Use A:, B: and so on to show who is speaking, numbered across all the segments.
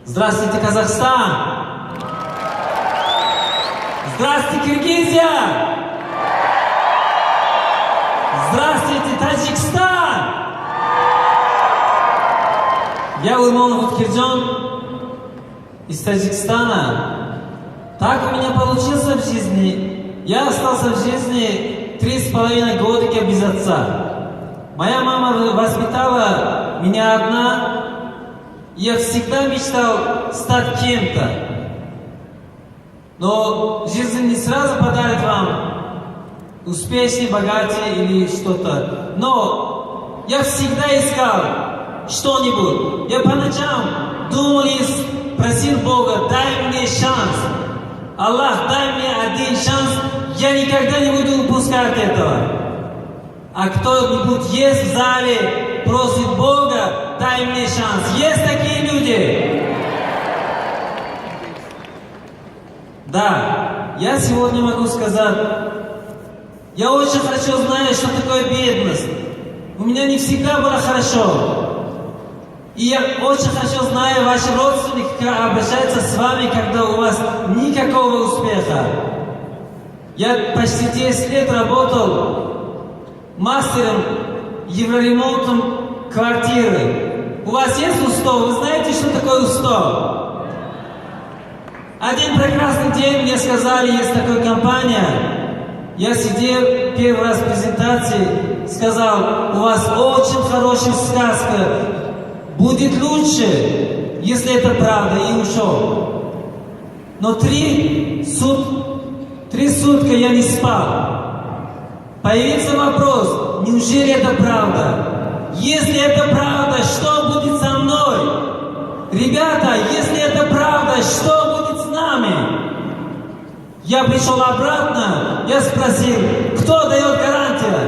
A: Здравствуйте, Казахстан! Здравствуйте, Киргизия! Здравствуйте, Таджикистан! Я Урмонов Кирджон из Таджикистана. Так у меня получилось в жизни. Я остался в жизни 3,5 года без отца. Моя мама воспитала меня одна. Я всегда мечтал стать кем-то. Но жизнь не сразу подарит вам успешный, богатый или что-то. Но я всегда искал что-нибудь. Я по ночам думал и просил Бога, дай мне шанс. Аллах, дай мне один шанс. Я никогда не буду упускать этого. А кто-нибудь есть в зале, просит Бога, дай мне шанс. Есть такие люди? Да, я сегодня могу сказать, я очень хорошо знаю, что такое бедность. У меня не всегда было хорошо. И я очень хорошо знаю, ваши родственники, как обращаются с вами, когда у вас никакого успеха. Я почти 10 лет работал мастером евроремонтом квартиры. У вас есть УСТО? Вы знаете, что такое УСТО? Один прекрасный день мне сказали, есть такая компания. Я сидел первый раз в презентации, сказал, у вас очень хорошая сказка. Будет лучше, если это правда, и ушел. Но три сутки я не спал. Появился вопрос, неужели это правда? Если это правда, что будет со мной? Ребята, если это правда, что будет с нами? Я пришел обратно, я спросил, кто дает гарантию?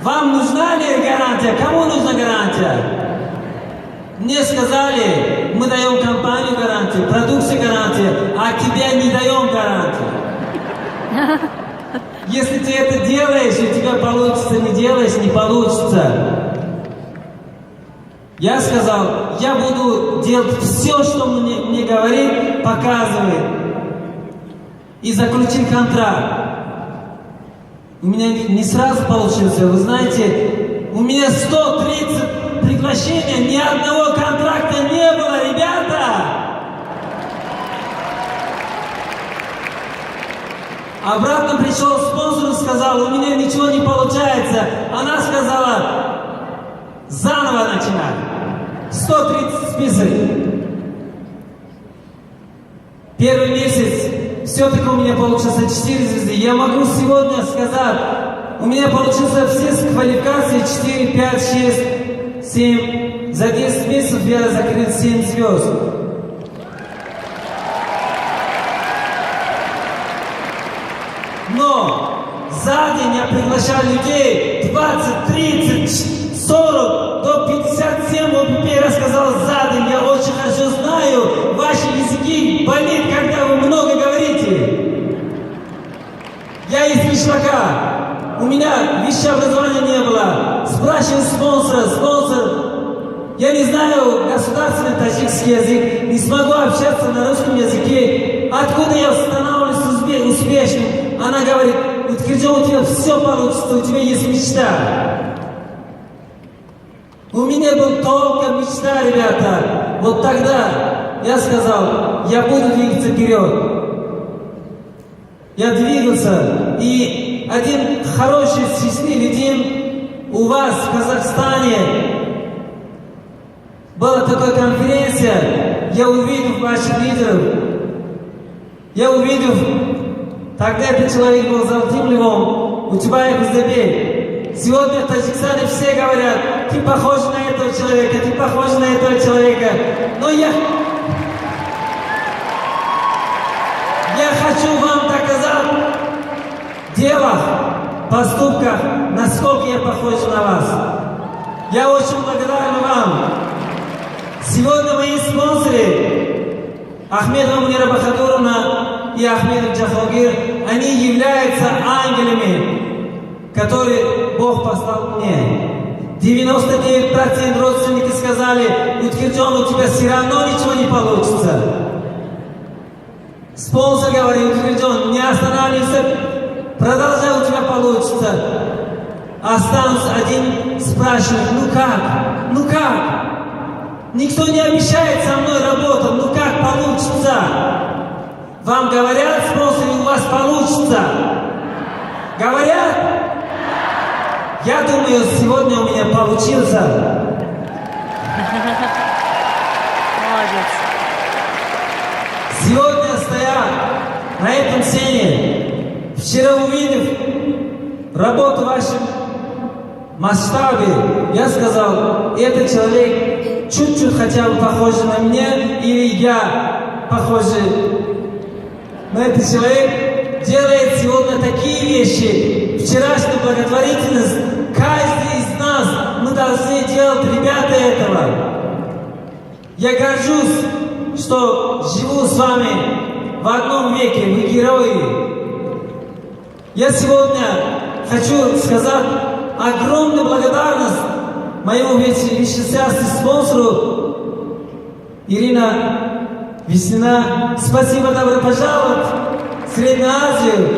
A: Вам нужна ли гарантия? Кому нужна гарантия? Мне сказали, мы даем компанию гарантию, продукции гарантию, а тебе не даем гарантию. Если ты это делаешь, у тебя получится, не делаешь, не получится. Я сказал, я буду делать все, что мне говорит, показывает. И заключил контракт. У меня не сразу получился, вы знаете, у меня 130 приглашений, ни одного контракта не было, ребята! Обратно пришел спонсор и сказал, у меня ничего не получается. Она сказала, заново начинай. 130 список. Первый месяц все-таки у меня получился 4 звезды. Я могу сегодня сказать, у меня получился все квалификации 4, 5, 6, 7. За 10 месяцев я закрыл 7 звезд. Но за день я приглашал людей 20, 30, 40, до 57 ОПП рассказал за день. Я очень хорошо знаю, ваши языки болит, когда вы много говорите. Я из Кишлака. У меня высшего образования не было. Спрашиваю спонсор. Я не знаю государственный таджикский язык, не смогу общаться на русском языке. Откуда я становлюсь успешным? Она говорит, Уткирджон, у тебя все получится, у тебя есть мечта. У меня был только мечта, ребята. Вот тогда я сказал, я буду двигаться вперед. Я двигался, и один хороший, счастливый день у вас в Казахстане была такая конференция, я увидел ваших лидеров, я увидел, тогда этот человек был золотым львом, Утебаев Издебей. Сегодня в Таджикистане все говорят, ты похож на этого человека, ты похож на этого человека. Но я хочу вам доказать в делах, поступках, насколько я похож на вас. Я очень благодарен вам. Сегодня мои спонсоры, Ахмедова Мунира Бахадуровна и Ахмедов Джахогир, они являются ангелами, которые Бог послал мне. 99% родственники сказали: Утхирджон, у тебя все равно ничего не получится. Спонсор говорит: Утхирджон, не останавливайся, продолжай, у тебя получится. Останусь один, спрашивает: ну как? Ну как? Никто не обещает со мной работать, ну как получится? Вам говорят, спонсоры, у вас получится? Говорят? Я думаю, сегодня у меня получился.
B: Молодец.
A: Сегодня стоя на этом сцене, вчера увидев работу в вашем масштабе, я сказал: этот человек чуть-чуть хотя бы похож на меня, или я похож на этот человек, делает сегодня такие вещи. Вчерашняя благотворительность, каждый из нас, мы должны делать, ребята, этого. Я горжусь, что живу с вами в одном веке, вы герои. Я сегодня хочу сказать огромную благодарность моему веществу спонсору Ирина Веснина. Спасибо, добро пожаловать в Среднюю Азию.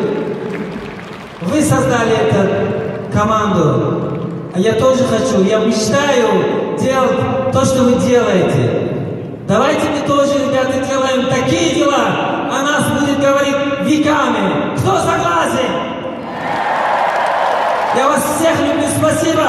A: Вы создали эту команду, а я тоже хочу, я мечтаю делать то, что вы делаете. Давайте мы тоже, ребята, делаем такие дела, о нас будет говорить веками. Кто согласен? Я вас всех люблю, спасибо!